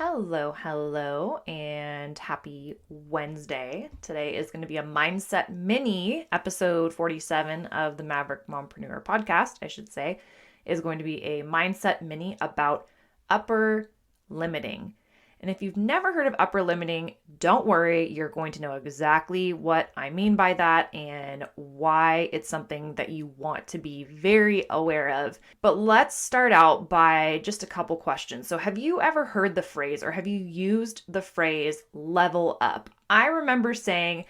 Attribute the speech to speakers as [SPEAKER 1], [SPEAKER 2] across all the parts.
[SPEAKER 1] Hello, and happy Wednesday. Today is going to be a Mindset Mini, episode 47 of the Maverick Mompreneur podcast, I should say, is going to be a Mindset Mini about upper limiting. And if you've never heard of upper limiting, don't worry, you're going to know exactly what I mean by that and why it's something that you want to be very aware of. But let's start out by just a couple questions. So have you ever heard the phrase or have you used the phrase level up? I remember saying,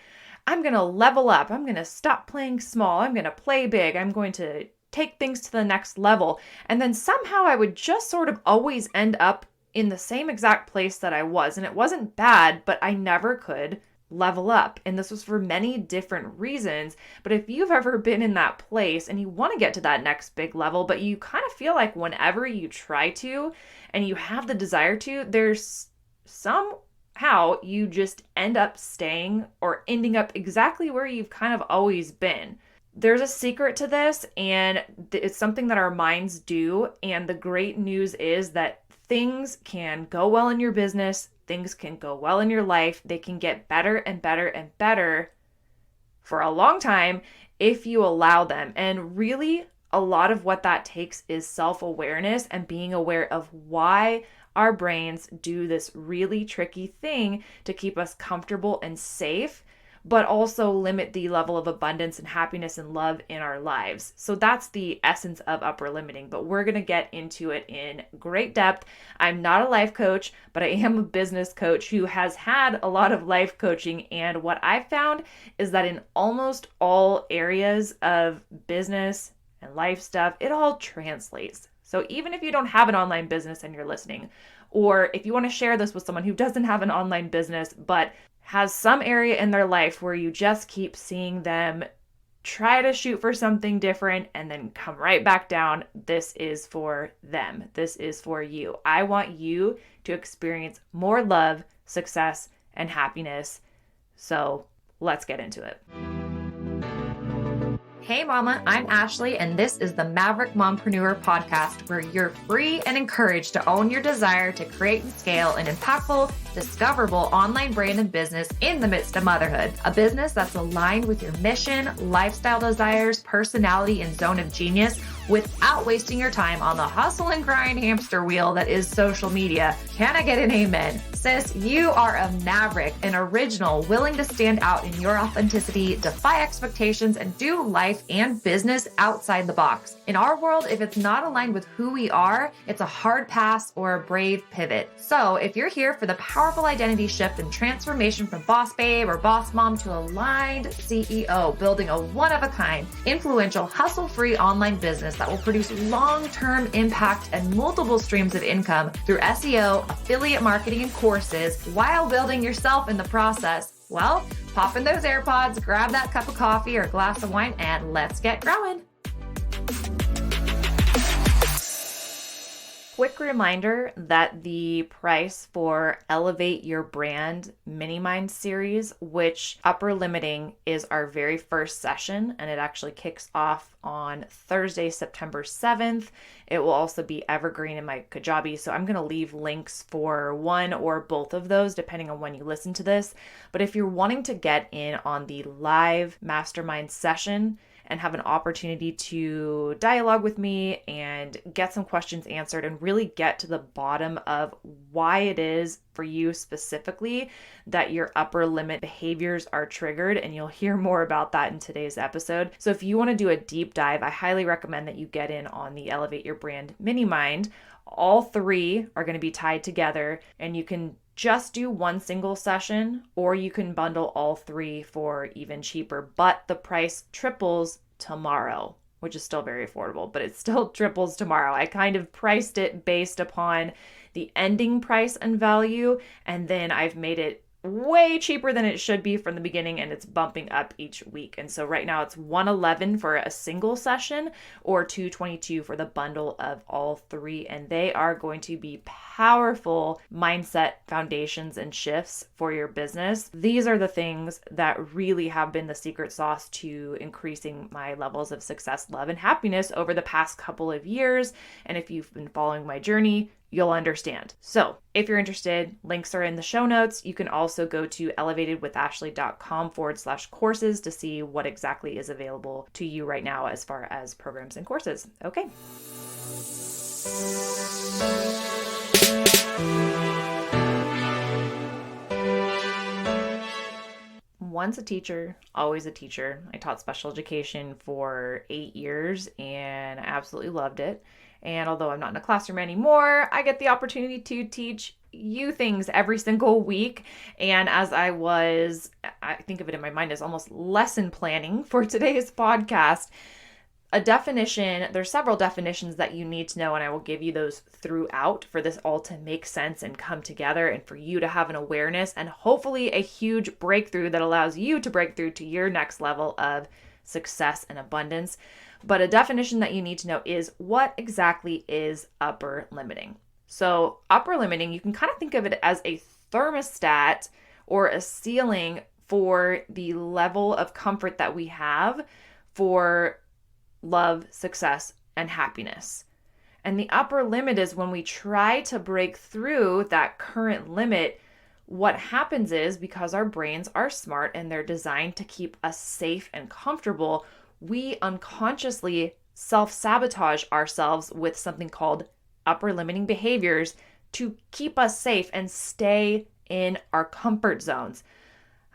[SPEAKER 1] I'm going to level up. I'm going to stop playing small. I'm going to play big. I'm going to take things to the next level. And then somehow I would just sort of always end up in the same exact place that I was. And it wasn't bad, but I never could level up. And this was for many different reasons. But if you've ever been in that place and you want to get to that next big level, but you kind of feel like whenever you try to and you have the desire to, there's somehow you just end up staying or ending up exactly where you've kind of always been. There's a secret to this, and it's something that our minds do. And the great news is that things can go well in your business. Things can go well in your life. They can get better and better and better for a long time if you allow them. And really, a lot of what that takes is self-awareness and being aware of why our brains do this really tricky thing to keep us comfortable and safe, but also limit the level of abundance and happiness and love in our lives. So that's the essence of upper limiting, but we're going to get into it in great depth. I'm not a life coach, but I am a business coach who has had a lot of life coaching. And what I've found is that in almost all areas of business and life stuff, it all translates. So even if you don't have an online business and you're listening, or if you want to share this with someone who doesn't have an online business, but has some area in their life where you just keep seeing them try to shoot for something different and then come right back down, this is for them. This is for you. I want you to experience more love, success, and happiness. So let's get into it. Hey mama, I'm Ashley, and this is the Maverick Mompreneur podcast, where you're free and encouraged to own your desire to create and scale an impactful, discoverable online brand and business in the midst of motherhood. A business that's aligned with your mission, lifestyle desires, personality, and zone of genius without wasting your time on the hustle and grind hamster wheel that is social media. Can I get an amen? Sis, you are a maverick, an original, willing to stand out in your authenticity, defy expectations, and do life and business outside the box. In our world, if it's not aligned with who we are, it's a hard pass or a brave pivot. So if you're here for the powerful identity shift and transformation from boss babe or boss mom to aligned CEO, building a one-of-a-kind, influential, hustle-free online business that will produce long-term impact and multiple streams of income through SEO, affiliate marketing, and courses while building yourself in the process, well, pop in those AirPods, grab that cup of coffee or glass of wine, and let's get growing. Quick reminder that the price for Elevate Your Brand Mini-mind series, which upper limiting is our very first session, and it actually kicks off on Thursday, September 7th. It will also be evergreen in my Kajabi, so I'm going to leave links for one or both of those depending on when you listen to this. But if you're wanting to get in on the live mastermind session and have an opportunity to dialogue with me and get some questions answered and really get to the bottom of why it is for you specifically that your upper limit behaviors are triggered, and you'll hear more about that in today's episode. So if you want to do a deep dive, I highly recommend that you get in on the Elevate Your Brand Mini-mind. All three are going to be tied together, and you can just do one single session, or you can bundle all three for even cheaper, but the price triples tomorrow, which is still very affordable, but it still triples tomorrow. I kind of priced it based upon the ending price and value, and then I've made it way cheaper than it should be from the beginning, and it's bumping up each week. And so right now it's $111 for a single session or $222 for the bundle of all three. And they are going to be powerful mindset foundations and shifts for your business. These are the things that really have been the secret sauce to increasing my levels of success, love, and happiness over the past couple of years. And if you've been following my journey, you'll understand. So if you're interested, links are in the show notes. You can also go to elevatedwithashley.com/courses to see what exactly is available to you right now as far as programs and courses. Okay. Once a teacher, always a teacher. I taught special education for 8 years and I absolutely loved it. And although I'm not in a classroom anymore, I get the opportunity to teach you things every single week. And as I think of it in my mind as almost lesson planning for today's podcast, there's several definitions that you need to know, and I will give you those throughout for this all to make sense and come together and for you to have an awareness and hopefully a huge breakthrough that allows you to break through to your next level of success and abundance. But a definition that you need to know is, what exactly is upper limiting? So upper limiting, you can kind of think of it as a thermostat or a ceiling for the level of comfort that we have for love, success, and happiness. And the upper limit is when we try to break through that current limit, what happens is, because our brains are smart and they're designed to keep us safe and comfortable, we unconsciously self-sabotage ourselves with something called upper limiting behaviors to keep us safe and stay in our comfort zones.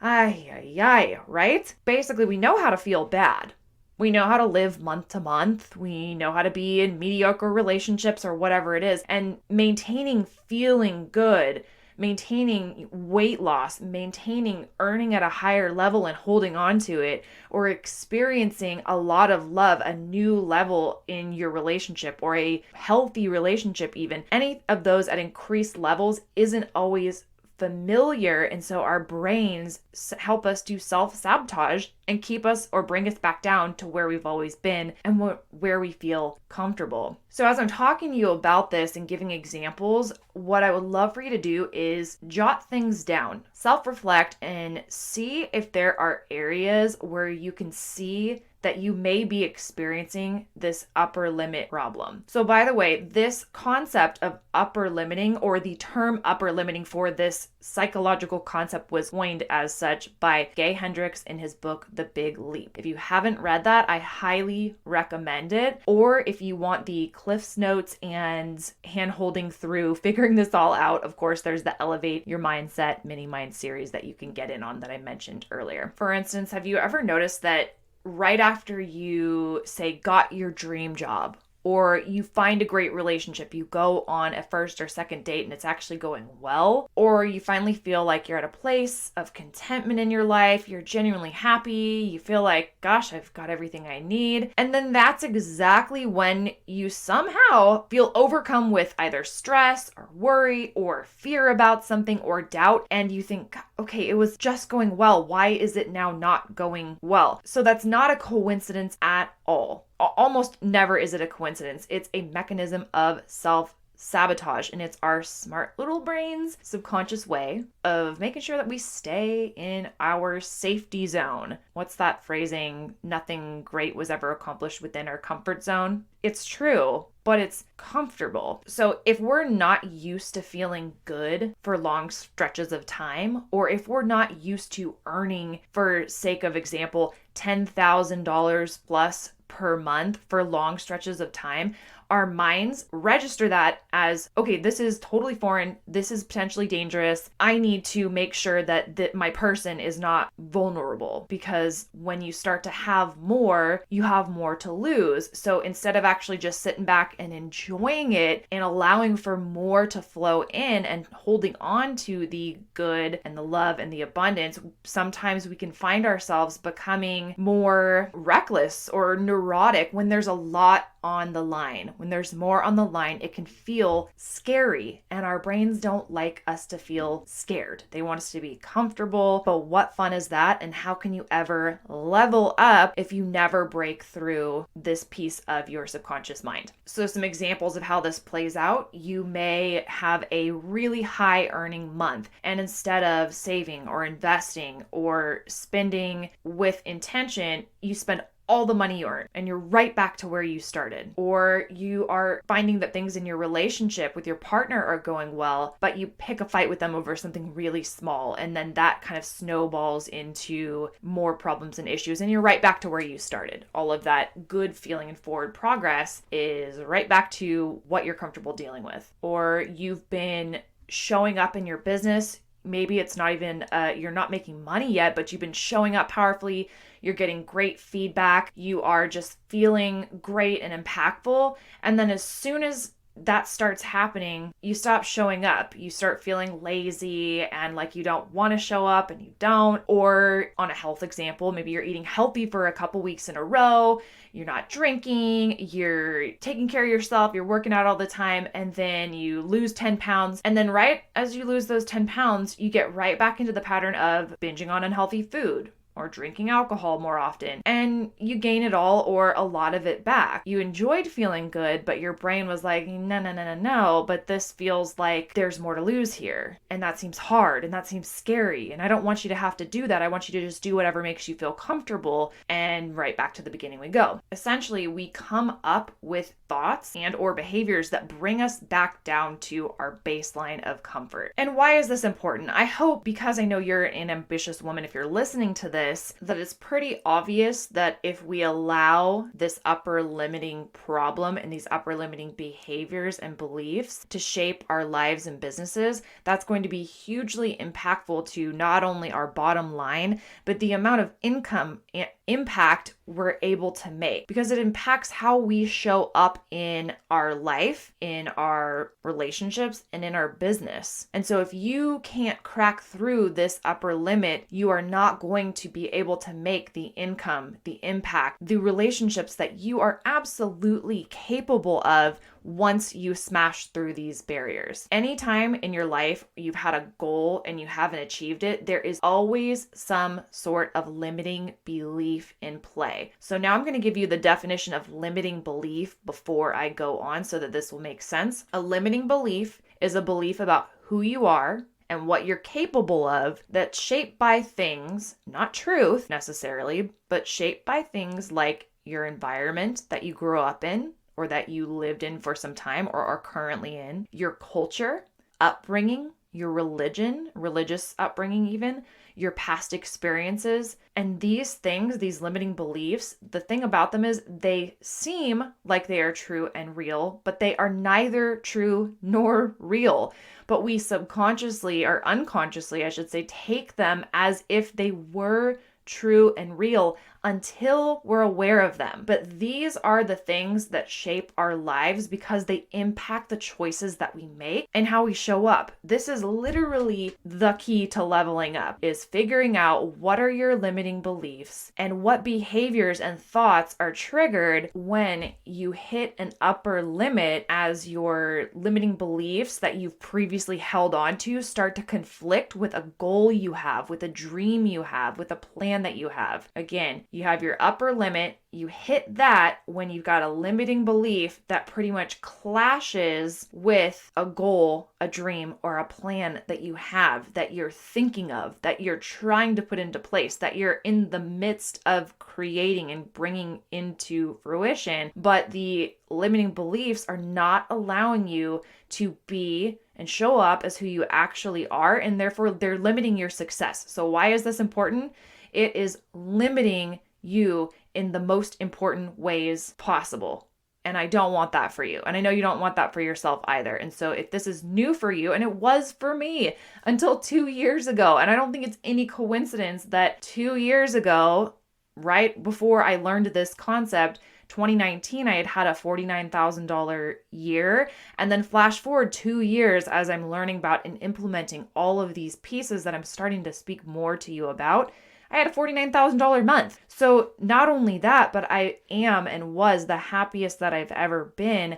[SPEAKER 1] Right? Basically, we know how to feel bad. We know how to live month to month. We know how to be in mediocre relationships or whatever it is. And maintaining feeling good, maintaining weight loss, maintaining earning at a higher level and holding on to it, or experiencing a lot of love, a new level in your relationship or a healthy relationship even, any of those at increased levels isn't always familiar. And so our brains help us to self-sabotage and keep us or bring us back down to where we've always been and where we feel comfortable. So as I'm talking to you about this and giving examples, what I would love for you to do is jot things down, self-reflect, and see if there are areas where you can see that you may be experiencing this upper limit problem. So by the way, this concept of upper limiting, or the term upper limiting for this psychological concept, was coined as such by Gay Hendricks in his book, The Big Leap. If you haven't read that, I highly recommend it. Or if you want the Cliff's Notes and hand-holding through figuring this all out, of course, there's the Elevate Your Mindset Mini-mind series that you can get in on that I mentioned earlier. For instance, have you ever noticed that right after you, say, got your dream job, or you find a great relationship, you go on a first or second date and it's actually going well, or you finally feel like you're at a place of contentment in your life, you're genuinely happy, you feel like, gosh, I've got everything I need. And then that's exactly when you somehow feel overcome with either stress or worry or fear about something or doubt, and you think, okay, it was just going well. Why is it now not going well? So that's not a coincidence at all. Almost never is it a coincidence. It's a mechanism of self-sabotage, and it's our smart little brain's subconscious way of making sure that we stay in our safety zone. What's that phrasing? Nothing great was ever accomplished within our comfort zone. It's true, but it's comfortable. So if we're not used to feeling good for long stretches of time, or if we're not used to earning, for sake of example, $10,000 plus per month for long stretches of time, our minds register that as, okay, this is totally foreign. This is potentially dangerous. I need to make sure that my person is not vulnerable, because when you start to have more, you have more to lose. So instead of actually just sitting back and enjoying it and allowing for more to flow in and holding on to the good and the love and the abundance, sometimes we can find ourselves becoming more reckless or neurotic when there's a lot on the line. When there's more on the line, it can feel scary, and our brains don't like us to feel scared. They want us to be comfortable, but what fun is that? And how can you ever level up if you never break through this piece of your subconscious mind? So some examples of how this plays out: you may have a really high earning month, and instead of saving or investing or spending with intention, you spend all the money you earn and you're right back to where you started. Or you are finding that things in your relationship with your partner are going well, but you pick a fight with them over something really small, and then that kind of snowballs into more problems and issues, and you're right back to where you started. All of that good feeling and forward progress is right back to what you're comfortable dealing with. Or you've been showing up in your business. Maybe it's not even, you're not making money yet, but you've been showing up powerfully. You're getting great feedback. You are just feeling great and impactful. And then as soon as that starts happening, you stop showing up. You start feeling lazy and like you don't want to show up and you don't. Or on a health example, maybe you're eating healthy for a couple weeks in a row. You're not drinking, you're taking care of yourself, you're working out all the time, and then you lose 10 pounds. And then right as you lose those 10 pounds, you get right back into the pattern of binging on unhealthy food or drinking alcohol more often, and you gain it all or a lot of it back. You enjoyed feeling good, but your brain was like, no, but this feels like there's more to lose here, and that seems hard, and that seems scary, and I don't want you to have to do that. I want you to just do whatever makes you feel comfortable, and right back to the beginning we go. Essentially, we come up with thoughts and or behaviors that bring us back down to our baseline of comfort. And why is this important? I hope, because I know you're an ambitious woman, if you're listening to this, that it's pretty obvious that if we allow this upper limiting problem and these upper limiting behaviors and beliefs to shape our lives and businesses, that's going to be hugely impactful to not only our bottom line, but the amount of income and impact we're able to make, because it impacts how we show up in our life, in our relationships, and in our business. And so if you can't crack through this upper limit, you are not going to be able to make the income, the impact, the relationships that you are absolutely capable of once you smash through these barriers. Anytime in your life you've had a goal and you haven't achieved it, there is always some sort of limiting belief in play. So now I'm going to give you the definition of limiting belief before I go on so that this will make sense. A limiting belief is a belief about who you are and what you're capable of that's shaped by things, not truth necessarily, but shaped by things like your environment that you grew up in, or that you lived in for some time or are currently in, your culture, upbringing, your religion, religious upbringing even, your past experiences. And these things, these limiting beliefs, the thing about them is they seem like they are true and real, but they are neither true nor real. But we subconsciously or unconsciously, I should say, take them as if they were true and real until we're aware of them. But these are the things that shape our lives because they impact the choices that we make and how we show up. This is literally the key to leveling up, is figuring out what are your limiting beliefs and what behaviors and thoughts are triggered when you hit an upper limit as your limiting beliefs that you've previously held on to start to conflict with a goal you have, with a dream you have, with a plan that you have. Again, you have your upper limit. You hit that when you've got a limiting belief that pretty much clashes with a goal, a dream, or a plan that you have, that you're thinking of, that you're trying to put into place, that you're in the midst of creating and bringing into fruition. But the limiting beliefs are not allowing you to be and show up as who you actually are, and therefore they're limiting your success. So why is this important? It is limiting you in the most important ways possible. And I don't want that for you. And I know you don't want that for yourself either. And so if this is new for you, and it was for me until 2 years ago, and I don't think it's any coincidence that 2 years ago, right before I learned this concept, 2019, I had a $49,000 year. And then flash forward 2 years as I'm learning about and implementing all of these pieces that I'm starting to speak more to you about, I had a $49,000 month. So not only that, but I am and was the happiest that I've ever been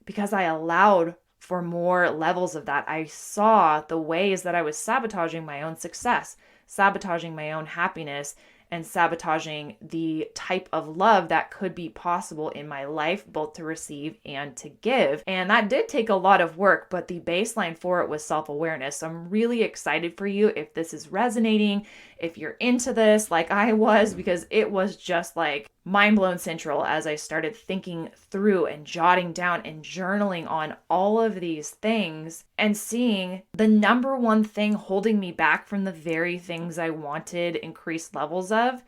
[SPEAKER 1] because I allowed for more levels of that. I saw the ways that I was sabotaging my own success, sabotaging my own happiness, and sabotaging the type of love that could be possible in my life, both to receive and to give. And that did take a lot of work, but the baseline for it was self-awareness. So I'm really excited for you if this is resonating, if you're into this like I was, because it was just like mind blown central as I started thinking through and jotting down and journaling on all of these things and seeing the number one thing holding me back from the very things I wanted increased levels of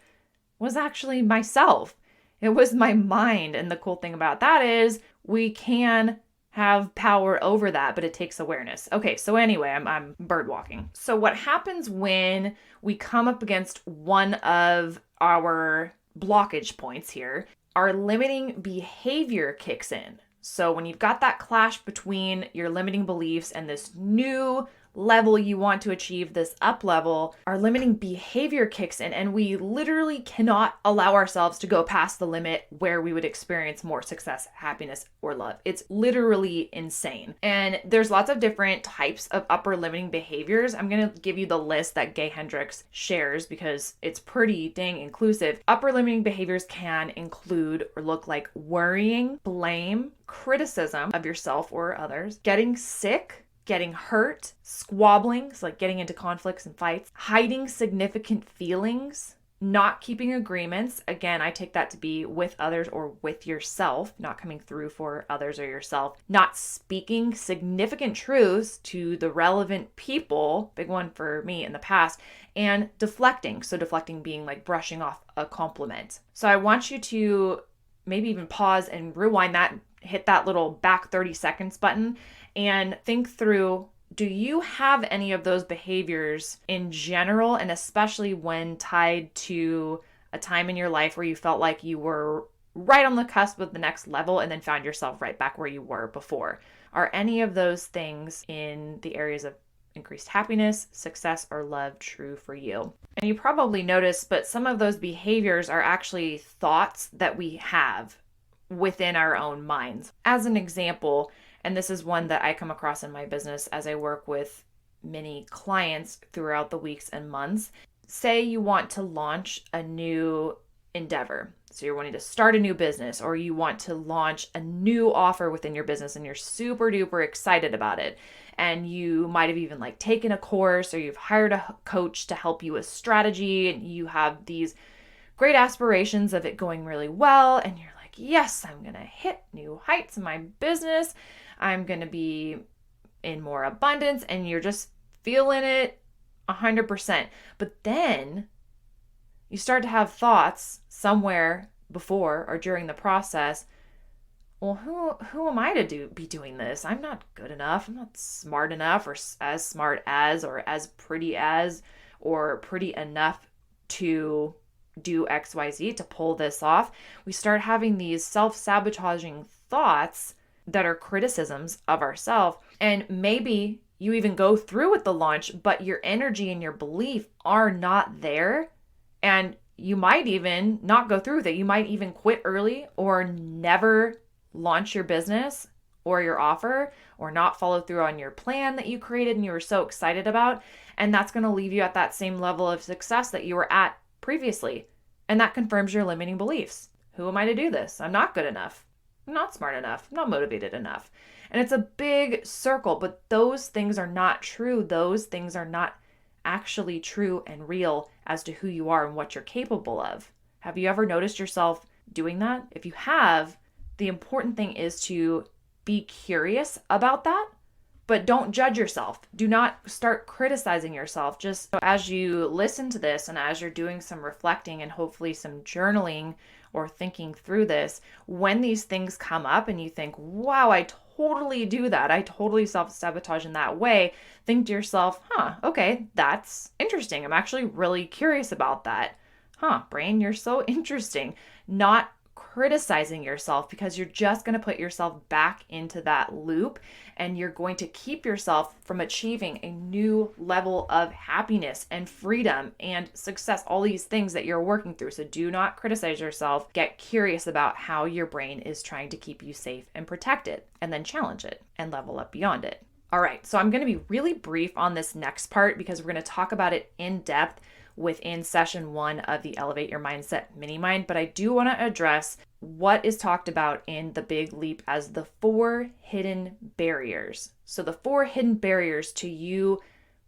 [SPEAKER 1] was actually myself. It was my mind. And the cool thing about that is we can have power over that, but it takes awareness. Okay, so anyway, I'm bird walking. So what happens when we come up against one of our blockage points here, our limiting behavior kicks in. So when you've got that clash between your limiting beliefs and this new level you want to achieve, this up level, our limiting behavior kicks in and we literally cannot allow ourselves to go past the limit where we would experience more success, happiness, or love. It's literally insane. And there's lots of different types of upper limiting behaviors. I'm going to give you the list that 𝐂𝐥𝐞𝐯𝐚𝐭𝐞 shares because it's pretty dang inclusive. Upper limiting behaviors can include or look like worrying, blame, criticism of yourself or others, getting sick, getting hurt, squabbling, so like getting into conflicts and fights, hiding significant feelings, not keeping agreements. Again, I take that to be with others or with yourself, not coming through for others or yourself, not speaking significant truths to the relevant people, big one for me in the past, and deflecting. So deflecting being like brushing off a compliment. So I want you to maybe even pause and rewind that, hit that little back 30 seconds button and think through, do you have any of those behaviors in general, and especially when tied to a time in your life where you felt like you were right on the cusp of the next level and then found yourself right back where you were before? Are any of those things in the areas of increased happiness, success, or love true for you? And you probably noticed, but some of those behaviors are actually thoughts that we have within our own minds. As an example, and this is one that I come across in my business as I work with many clients throughout the weeks and months. Say you want to launch a new endeavor. So you're wanting to start a new business, or you want to launch a new offer within your business and you're super duper excited about it. And you might have even like taken a course, or you've hired a coach to help you with strategy, and you have these great aspirations of it going really well. And you're like, yes, I'm going to hit new heights in my business. I'm going to be in more abundance, and you're just feeling it 100%. But then you start to have thoughts somewhere before or during the process. Well, who am I to be doing this? I'm not good enough. I'm not smart enough, or as smart as, or as pretty as, or pretty enough to do XYZ, to pull this off. We start having these self-sabotaging thoughts that are criticisms of ourselves. And maybe you even go through with the launch, but your energy and your belief are not there. And you might even not go through with it. You might even quit early, or never launch your business or your offer, or not follow through on your plan that you created and you were so excited about. And that's going to leave you at that same level of success that you were at previously. And that confirms your limiting beliefs. Who am I to do this? I'm not good enough. I'm not smart enough. I'm not motivated enough. And it's a big circle, but those things are not true. Those things are not actually true and real as to who you are and what you're capable of. Have you ever noticed yourself doing that? If you have, the important thing is to be curious about that, but don't judge yourself. Do not start criticizing yourself. Just as you listen to this and as you're doing some reflecting and hopefully some journaling or thinking through this, when these things come up and you think, wow, I totally do that, I totally self-sabotage in that way, think to yourself, okay, that's interesting. I'm actually really curious about that. Brain, you're so interesting. Not criticizing yourself, because you're just going to put yourself back into that loop, and you're going to keep yourself from achieving a new level of happiness and freedom and success, all these things that you're working through. So do not criticize yourself. Get curious about how your brain is trying to keep you safe and protected, and then challenge it and level up beyond it. All right, so I'm going to be really brief on this next part because we're going to talk about it in depth within session 1 of the Elevate Your Mindset Mini-mind, but I do want to address what is talked about in the Big Leap as the 4 hidden barriers. So the 4 hidden barriers to you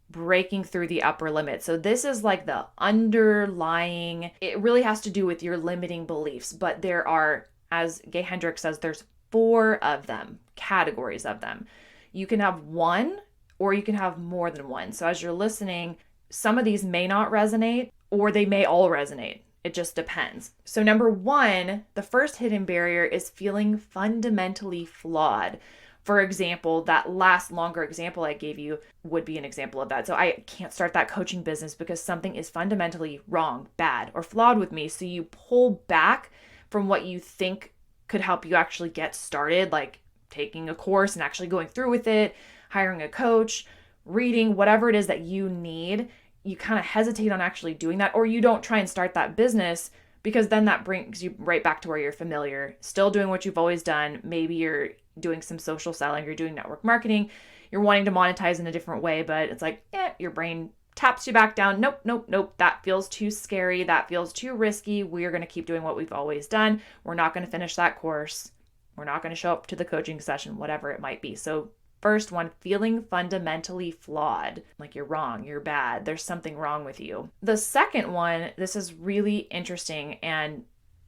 [SPEAKER 1] breaking through the upper limit. So this is like the underlying, it really has to do with your limiting beliefs, but there are, as Gay Hendricks says, there's 4 of them, categories of them. You can have one or you can have more than one. So as you're listening, some of these may not resonate or they may all resonate. It just depends. So number 1, the first hidden barrier is feeling fundamentally flawed. For example, that last longer example I gave you would be an example of that. So I can't start that coaching business because something is fundamentally wrong, bad, or flawed with me. So you pull back from what you think could help you actually get started, like taking a course and actually going through with it, hiring a coach, reading, whatever it is that you need. You kind of hesitate on actually doing that, or you don't try and start that business because then that brings you right back to where you're familiar, still doing what you've always done. Maybe you're doing some social selling, you're doing network marketing, you're wanting to monetize in a different way, but it's like, your brain taps you back down. Nope. That feels too scary. That feels too risky. We're going to keep doing what we've always done. We're not going to finish that course. We're not going to show up to the coaching session, whatever it might be. So first one, feeling fundamentally flawed, like you're wrong, you're bad, there's something wrong with you. The second one, this is really interesting, and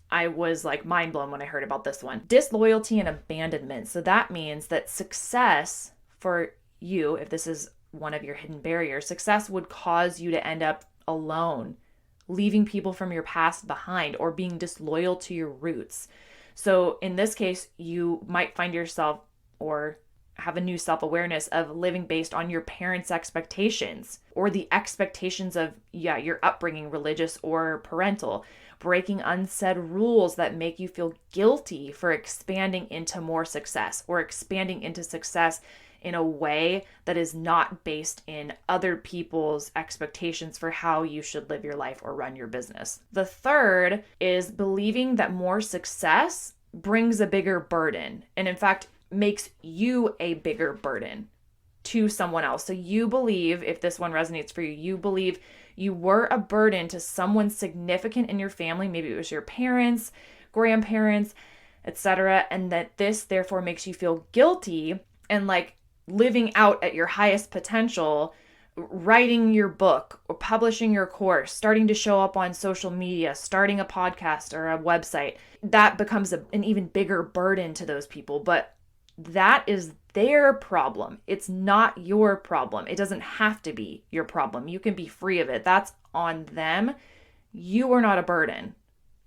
[SPEAKER 1] I was like mind blown when I heard about this one. Disloyalty and abandonment. So that means that success for you, if this is one of your hidden barriers, success would cause you to end up alone, leaving people from your past behind, or being disloyal to your roots. So in this case, you might find yourself or have a new self-awareness of living based on your parents' expectations or the expectations of, your upbringing, religious or parental, breaking unsaid rules that make you feel guilty for expanding into more success or expanding into success in a way that is not based in other people's expectations for how you should live your life or run your business. The third is believing that more success brings a bigger burden. And in fact, makes you a bigger burden to someone else. So you believe, if this one resonates for you, you believe you were a burden to someone significant in your family. Maybe it was your parents, grandparents, etc. And that this therefore makes you feel guilty and like living out at your highest potential, writing your book or publishing your course, starting to show up on social media, starting a podcast or a website. That becomes an even bigger burden to those people. But that is their problem. It's not your problem. It doesn't have to be your problem. You can be free of it. That's on them. You are not a burden.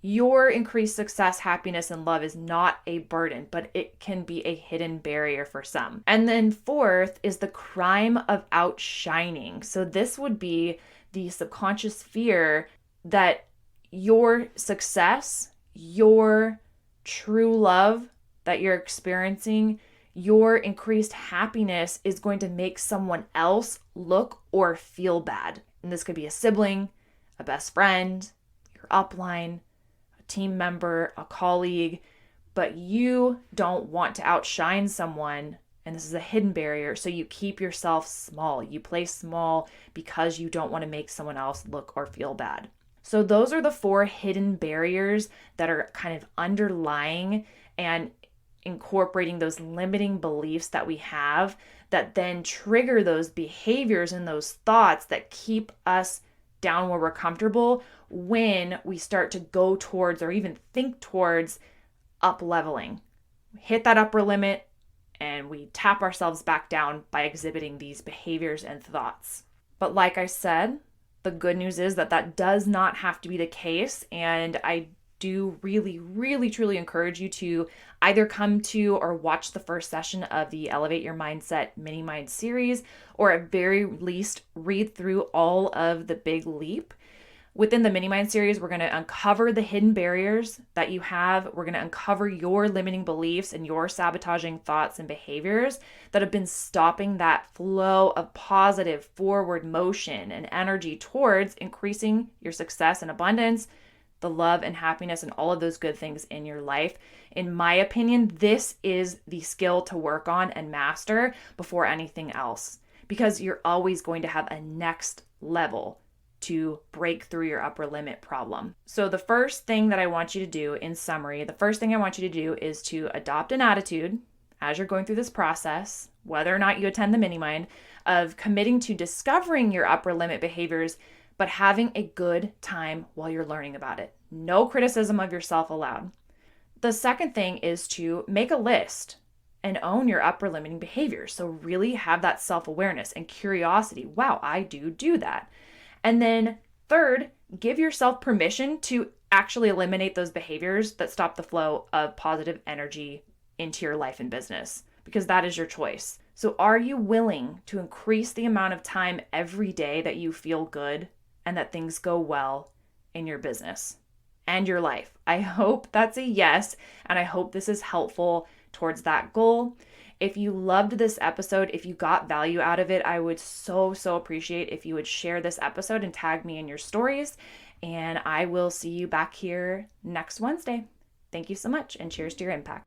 [SPEAKER 1] Your increased success, happiness, and love is not a burden, but it can be a hidden barrier for some. And then fourth is the crime of outshining. So this would be the subconscious fear that your success, your true love that you're experiencing, your increased happiness is going to make someone else look or feel bad. And this could be a sibling, a best friend, your upline, a team member, a colleague, but you don't want to outshine someone. And this is a hidden barrier. So you keep yourself small. You play small because you don't want to make someone else look or feel bad. So those are the 4 hidden barriers that are kind of underlying and incorporating those limiting beliefs that we have that then trigger those behaviors and those thoughts that keep us down where we're comfortable when we start to go towards or even think towards up leveling. Hit that upper limit and we tap ourselves back down by exhibiting these behaviors and thoughts. But like I said, the good news is that does not have to be the case, and I do really, really, truly encourage you to either come to or watch the first session of the Elevate Your Mindset Mini-mind series, or at very least read through all of the Big Leap. Within the Mini-mind series, we're going to uncover the hidden barriers that you have. We're going to uncover your limiting beliefs and your sabotaging thoughts and behaviors that have been stopping that flow of positive forward motion and energy towards increasing your success and abundance, the love and happiness and all of those good things in your life. In my opinion, this is the skill to work on and master before anything else, because you're always going to have a next level to break through your upper limit problem. So the first thing that I want you to do, in summary, the first thing I want you to do is to adopt an attitude as you're going through this process, whether or not you attend the Mini-mind, of committing to discovering your upper limit behaviors, but having a good time while you're learning about it. No criticism of yourself allowed. The second thing is to make a list and own your upper limiting behaviors. So really have that self-awareness and curiosity. Wow, I do that. And then third, give yourself permission to actually eliminate those behaviors that stop the flow of positive energy into your life and business, because that is your choice. So are you willing to increase the amount of time every day that you feel good and that things go well in your business and your life? I hope that's a yes, and I hope this is helpful towards that goal. If you loved this episode, if you got value out of it, I would so appreciate if you would share this episode and tag me in your stories. And I will see you back here next Wednesday. Thank you so much, and cheers to your impact.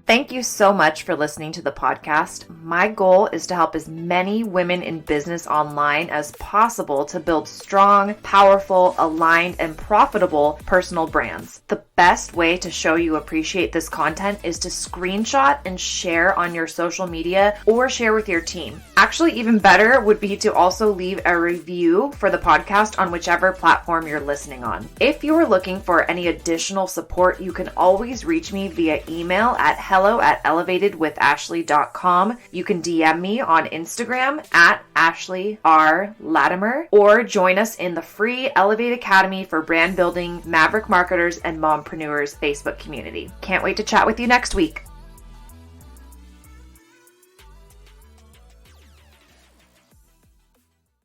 [SPEAKER 1] Thank you so much for listening to the podcast. My goal is to help as many women in business online as possible to build strong, powerful, aligned, and profitable personal brands. The best way to show you appreciate this content is to screenshot and share on your social media or share with your team. Actually, even better would be to also leave a review for the podcast on whichever platform you're listening on. If you are looking for any additional support, you can always reach me via email at hello@elevatedwithashley.com. You can DM me on Instagram at Ashley R. Latimer, or join us in the free Elevate Academy for brand building, maverick marketers, and mompreneurs Facebook community. Can't wait to chat with you next week.